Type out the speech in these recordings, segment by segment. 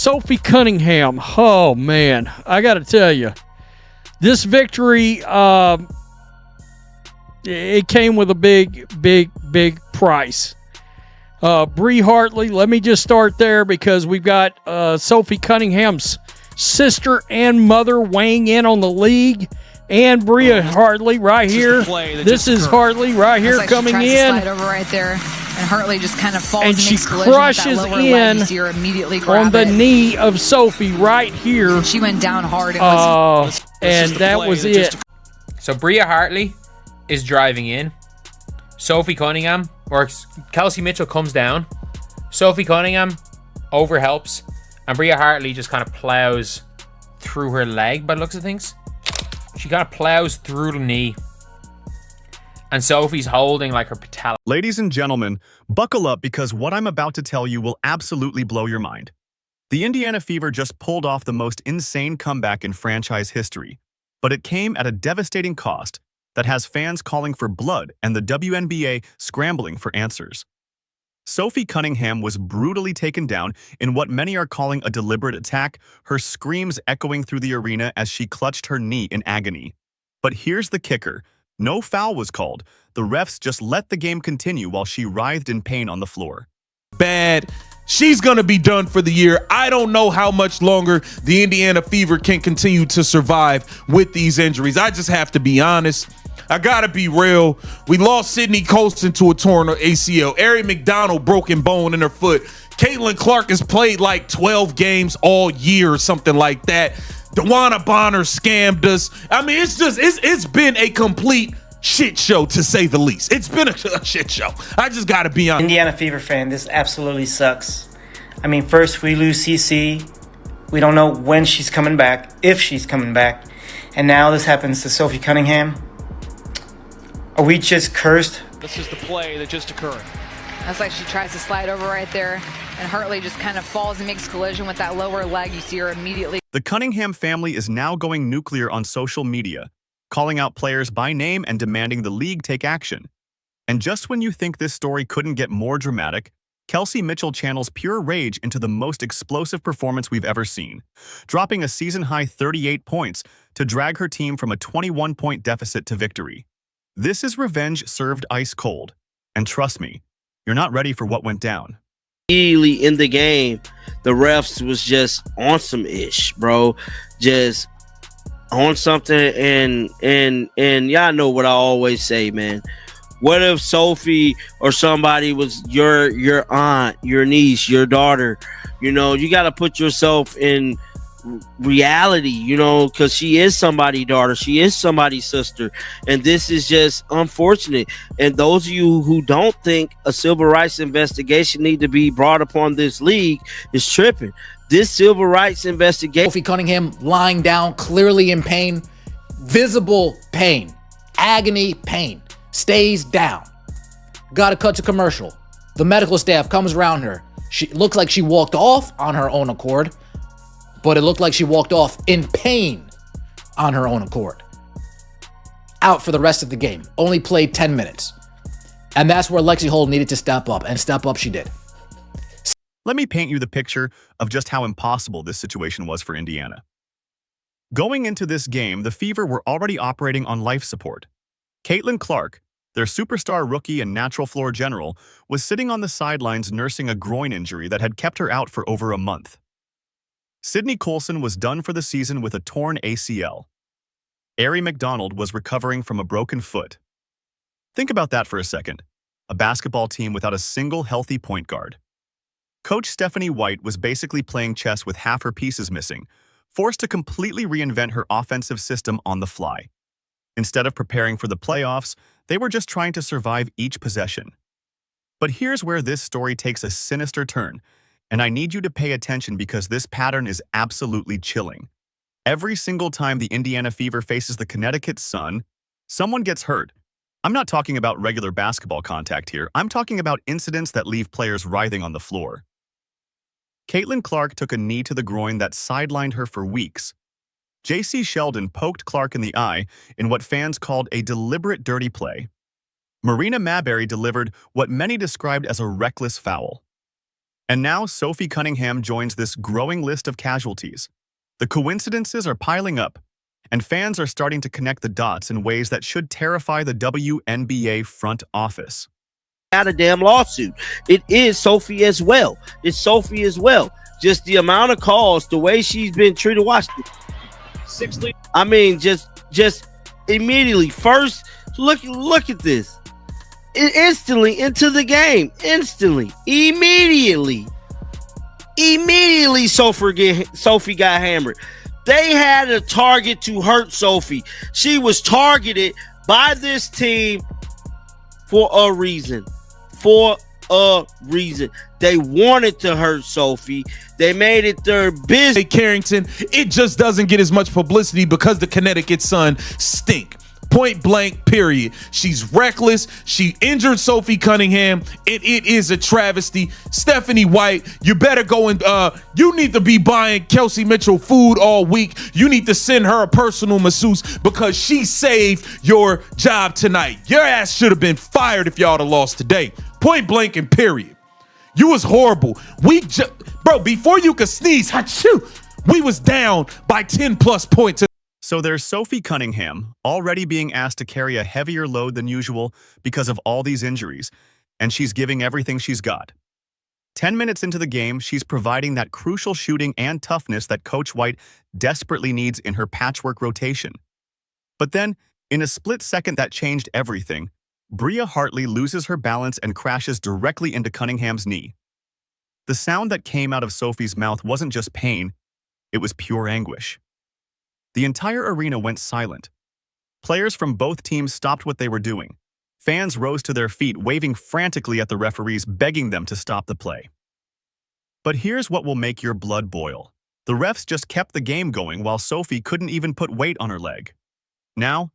Sophie Cunningham. Oh, man. I got to tell you, this victory, it came with a big price. Bria Hartley, let me just start there because we've got Sophie Cunningham's sister and mother weighing in on the league, and Bria Hartley right here. This is Hartley right here coming in. To slide over right there, and Hartley just kind of falls and she crushes in on the knee of Sophie right here. She went down hard. And that was it. So Bria Hartley is driving in. Sophie Cunningham, or Kelsey Mitchell, comes down. Sophie Cunningham overhelps, and Bria Hartley just kind of plows through her leg by the looks of things. She kind of plows through the knee, and Sophie's holding like her patella. Ladies and gentlemen, buckle up because what I'm about to tell you will absolutely blow your mind. The Indiana Fever just pulled off the most insane comeback in franchise history, but it came at a devastating cost that has fans calling for blood and the WNBA scrambling for answers. Sophie Cunningham was brutally taken down in what many are calling a deliberate attack, her screams echoing through the arena as she clutched her knee in agony. But here's the kicker. No foul was called. The refs just let the game continue while she writhed in pain on the floor. Bad. She's going to be done for the year. I don't know how much longer the Indiana Fever can continue to survive with these injuries. I just have to be honest. I gotta be real. We lost Sydney Colston to a torn ACL. Ari McDonald broken bone in her foot. Caitlin Clark has played like 12 games all year or something like that. DeWanna Bonner scammed us. I mean, it's been a complete shit show, to say the least. It's been a shit show. I just gotta be honest. Indiana Fever fan, this absolutely sucks. I mean, first we lose CC. We don't know when she's coming back, if she's coming back. And now this happens to Sophie Cunningham. Are we just cursed? This is the play that just occurred. That's like she tries to slide over right there, and Hartley just kind of falls and makes collision with that lower leg. You see her immediately. The Cunningham family is now going nuclear on social media, calling out players by name and demanding the league take action. And just when you think this story couldn't get more dramatic, Kelsey Mitchell channels pure rage into the most explosive performance we've ever seen, dropping a season-high 38 points to drag her team from a 21-point deficit to victory. This is revenge served ice cold. And trust me, you're not ready for what went down. Immediately in the game, the refs was just on some ish, bro. Just on something, and y'all know what I always say, man. What if Sophie or somebody was your aunt, your niece, your daughter? You know, you got to put yourself in reality, you know, because she is somebody's daughter, she is somebody's sister, and this is just unfortunate. And those of you who don't think a civil rights investigation need to be brought upon this league is tripping. This civil rights investigation. Sophie Cunningham lying down, clearly in pain, visible pain, agony, pain, stays down. Got to cut to commercial. The medical staff comes around her. She looks like she walked off on her own accord, but it looked like she walked off in pain on her own accord. Out for the rest of the game. Only played 10 minutes. And that's where Lexi Holt needed to step up, and step up she did. Let me paint you the picture of just how impossible this situation was for Indiana. Going into this game, the Fever were already operating on life support. Caitlin Clark, their superstar rookie and natural floor general, was sitting on the sidelines nursing a groin injury that had kept her out for over a month. Sydney Colson was done for the season with a torn ACL. Ari McDonald was recovering from a broken foot. Think about that for a second. A basketball team without a single healthy point guard. Coach Stephanie White was basically playing chess with half her pieces missing, forced to completely reinvent her offensive system on the fly. Instead of preparing for the playoffs, they were just trying to survive each possession. But here's where this story takes a sinister turn, and I need you to pay attention because this pattern is absolutely chilling. Every single time the Indiana Fever faces the Connecticut Sun, someone gets hurt. I'm not talking about regular basketball contact here. I'm talking about incidents that leave players writhing on the floor. Caitlin Clark took a knee to the groin that sidelined her for weeks. J.C. Sheldon poked Clark in the eye in what fans called a deliberate dirty play. Marina Maberry delivered what many described as a reckless foul. And now Sophie Cunningham joins this growing list of casualties. The coincidences are piling up, and fans are starting to connect the dots in ways that should terrify the WNBA front office. Got a damn lawsuit. It is Sophie as well. It's Sophie as well. Just the amount of calls, the way she's been treated. Watch this. I mean, just immediately. First, look at this. Instantly into the game. Instantly. Immediately, Sophie got hammered. They had a target to hurt Sophie. She was targeted by this team for a reason. They wanted to hurt Sophie. They made it their business. Hey, Carrington, it just doesn't get as much publicity because the Connecticut Sun stink. Point blank, period. She's reckless. She injured Sophie Cunningham. It is a travesty. Stephanie White, you better go and you need to be buying Kelsey Mitchell food all week. You need to send her a personal masseuse because she saved your job tonight. Your ass should have been fired if y'all would have lost today. Point blank and period. You was horrible. Bro, before you could sneeze, we was down by 10 plus points. So there's Sophie Cunningham, already being asked to carry a heavier load than usual because of all these injuries, and she's giving everything she's got. 10 minutes into the game, she's providing that crucial shooting and toughness that Coach White desperately needs in her patchwork rotation. But then, in a split second that changed everything, Bria Hartley loses her balance and crashes directly into Cunningham's knee. The sound that came out of Sophie's mouth wasn't just pain, it was pure anguish. The entire arena went silent. Players from both teams stopped what they were doing. Fans rose to their feet, waving frantically at the referees, begging them to stop the play. But here's what will make your blood boil. The refs just kept the game going while Sophie couldn't even put weight on her leg. Now,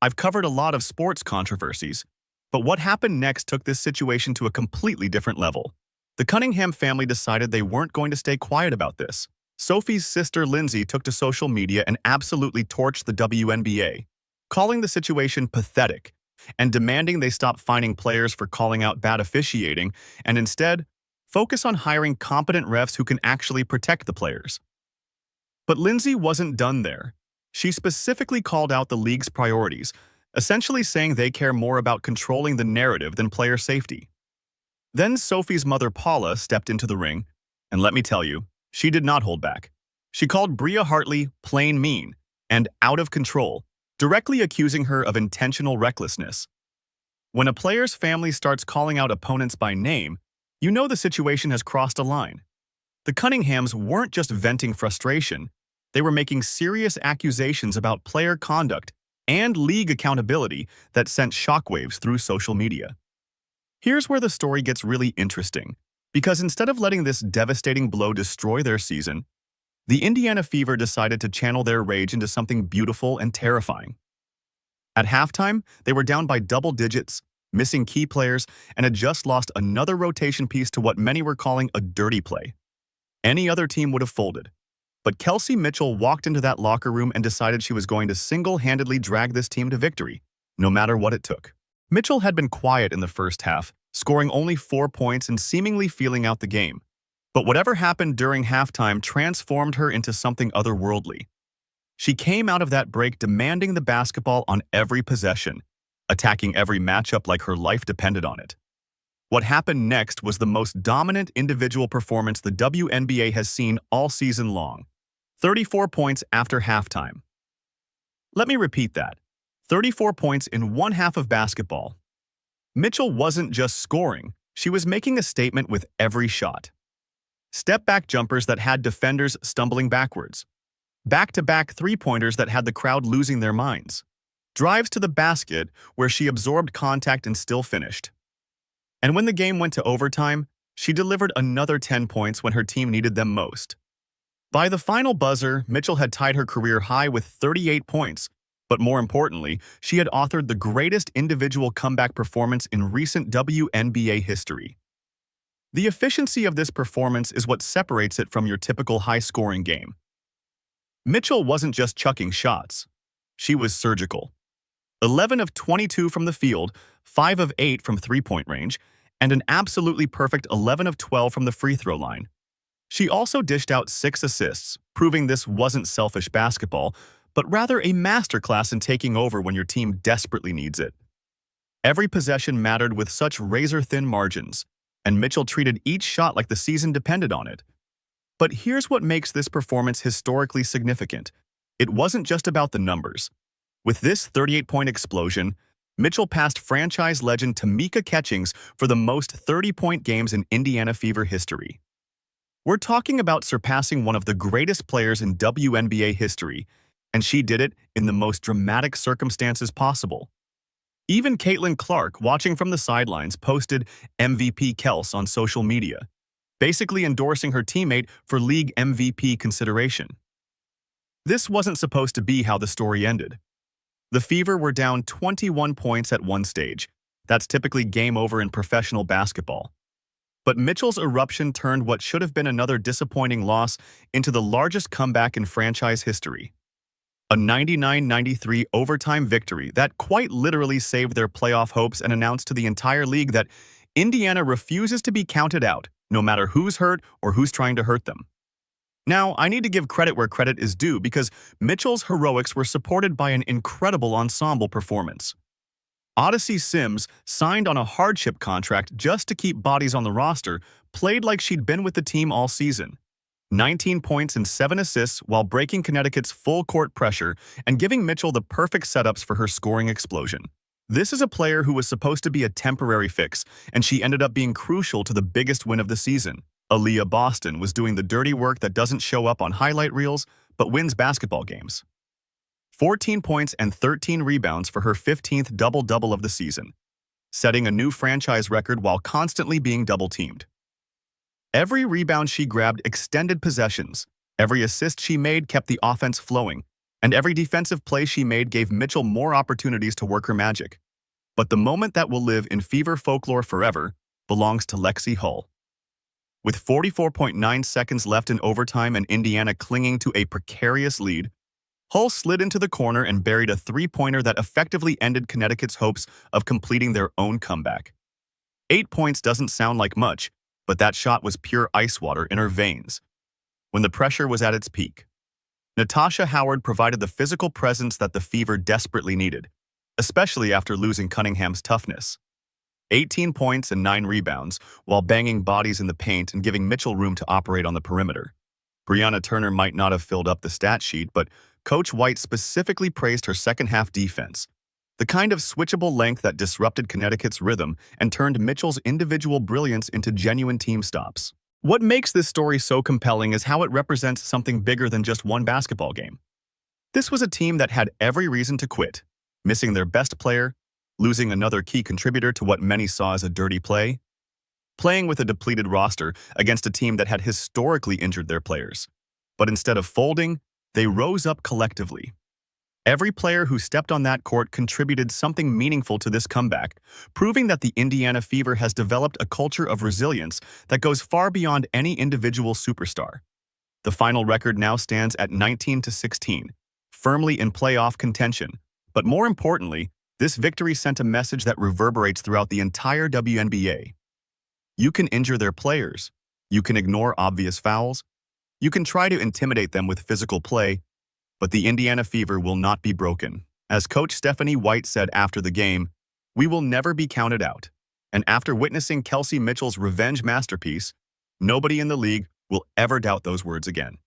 I've covered a lot of sports controversies, but what happened next took this situation to a completely different level. The Cunningham family decided they weren't going to stay quiet about this. Sophie's sister Lindsay took to social media and absolutely torched the WNBA, calling the situation pathetic and demanding they stop fining players for calling out bad officiating and instead focus on hiring competent refs who can actually protect the players. But Lindsay wasn't done there. She specifically called out the league's priorities, essentially saying they care more about controlling the narrative than player safety. Then Sophie's mother Paula stepped into the ring, and let me tell you, she did not hold back. She called Bria Hartley plain mean and out of control, directly accusing her of intentional recklessness. When a player's family starts calling out opponents by name, you know the situation has crossed a line. The Cunninghams weren't just venting frustration, they were making serious accusations about player conduct and league accountability that sent shockwaves through social media. Here's where the story gets really interesting. Because instead of letting this devastating blow destroy their season, the Indiana Fever decided to channel their rage into something beautiful and terrifying. At halftime, they were down by double digits, missing key players, and had just lost another rotation piece to what many were calling a dirty play. Any other team would have folded. But Kelsey Mitchell walked into that locker room and decided she was going to single-handedly drag this team to victory, no matter what it took. Mitchell had been quiet in the first half, scoring only 4 points and seemingly feeling out the game. But whatever happened during halftime transformed her into something otherworldly. She came out of that break demanding the basketball on every possession, attacking every matchup like her life depended on it. What happened next was the most dominant individual performance the WNBA has seen all season long. 34 points after halftime. Let me repeat that. 34 points in one half of basketball. Mitchell wasn't just scoring, she was making a statement with every shot. Step-back jumpers that had defenders stumbling backwards. Back-to-back three-pointers that had the crowd losing their minds. Drives to the basket where she absorbed contact and still finished. And when the game went to overtime, she delivered another 10 points when her team needed them most. By the final buzzer, Mitchell had tied her career high with 38 points, but more importantly, she had authored the greatest individual comeback performance in recent WNBA history. The efficiency of this performance is what separates it from your typical high-scoring game. Mitchell wasn't just chucking shots. She was surgical. 11 of 22 from the field, 5 of 8 from three-point range, and an absolutely perfect 11 of 12 from the free throw line. She also dished out 6 assists, proving this wasn't selfish basketball, but rather a masterclass in taking over when your team desperately needs it. Every possession mattered with such razor-thin margins, and Mitchell treated each shot like the season depended on it. But here's what makes this performance historically significant. It wasn't just about the numbers. With this 38-point explosion, Mitchell passed franchise legend Tamika Catchings for the most 30-point games in Indiana Fever history. We're talking about surpassing one of the greatest players in WNBA history, and she did it in the most dramatic circumstances possible. Even Caitlin Clark, watching from the sidelines, posted MVP KELS on social media, basically endorsing her teammate for league MVP consideration. This wasn't supposed to be how the story ended. The Fever were down 21 points at one stage. That's typically game over in professional basketball. But Mitchell's eruption turned what should have been another disappointing loss into the largest comeback in franchise history. A 99-93 overtime victory that quite literally saved their playoff hopes and announced to the entire league that Indiana refuses to be counted out, no matter who's hurt or who's trying to hurt them. Now, I need to give credit where credit is due because Mitchell's heroics were supported by an incredible ensemble performance. Odyssey Sims, signed on a hardship contract just to keep bodies on the roster, played like she'd been with the team all season. 19 points and 7 assists while breaking Connecticut's full-court pressure and giving Mitchell the perfect setups for her scoring explosion. This is a player who was supposed to be a temporary fix, and she ended up being crucial to the biggest win of the season. Aaliyah Boston was doing the dirty work that doesn't show up on highlight reels, but wins basketball games. 14 points and 13 rebounds for her 15th double-double of the season, setting a new franchise record while constantly being double-teamed. Every rebound she grabbed extended possessions, every assist she made kept the offense flowing, and every defensive play she made gave Mitchell more opportunities to work her magic. But the moment that will live in Fever folklore forever belongs to Lexi Hull. With 44.9 seconds left in overtime and Indiana clinging to a precarious lead, Hull slid into the corner and buried a three-pointer that effectively ended Connecticut's hopes of completing their own comeback. 8 points doesn't sound like much, but that shot was pure ice water in her veins. When the pressure was at its peak, Natasha Howard provided the physical presence that the Fever desperately needed, especially after losing Cunningham's toughness. 18 points and 9 rebounds, while banging bodies in the paint and giving Mitchell room to operate on the perimeter. Brianna Turner might not have filled up the stat sheet, but Coach White specifically praised her second-half defense, the kind of switchable length that disrupted Connecticut's rhythm and turned Mitchell's individual brilliance into genuine team stops. What makes this story so compelling is how it represents something bigger than just one basketball game. This was a team that had every reason to quit, missing their best player, losing another key contributor to what many saw as a dirty play, playing with a depleted roster against a team that had historically injured their players. But instead of folding, they rose up collectively. Every player who stepped on that court contributed something meaningful to this comeback, proving that the Indiana Fever has developed a culture of resilience that goes far beyond any individual superstar. The final record now stands at 19-16, firmly in playoff contention. But more importantly, this victory sent a message that reverberates throughout the entire WNBA. You can injure their players. You can ignore obvious fouls. You can try to intimidate them with physical play, but the Indiana Fever will not be broken. As Coach Stephanie White said after the game, "We will never be counted out." And after witnessing Kelsey Mitchell's revenge masterpiece, nobody in the league will ever doubt those words again.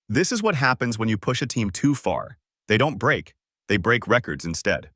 This is what happens when you push a team too far. They don't break, they break records instead.